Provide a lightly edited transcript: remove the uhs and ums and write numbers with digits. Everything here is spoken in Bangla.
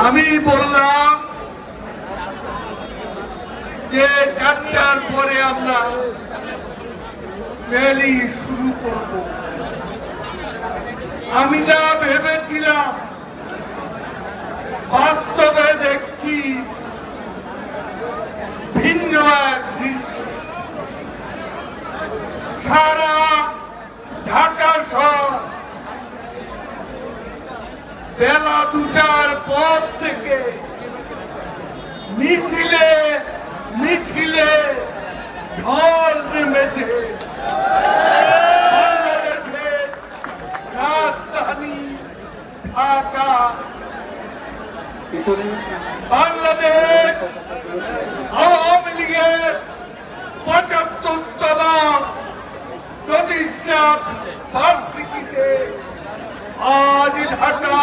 আমি বললাম যে 4টার পরে আমরা র্যালি শুরু করব। আমি যা ভেবেছিলাম বাস্তবে দেখছি ভিন্ন এক দৃশ্য। সারা ঢাকা শহর বেলা 2টার পর থেকে মিছিলে মিছিলে ঢল নেমেছে। বাংলাদেশের রাজধানী ঢাকা, বাংলাদেশ আওয়ামী লীগের 75তম প্রতিষ্ঠা বার্ষিকীতে আজ ঢাকা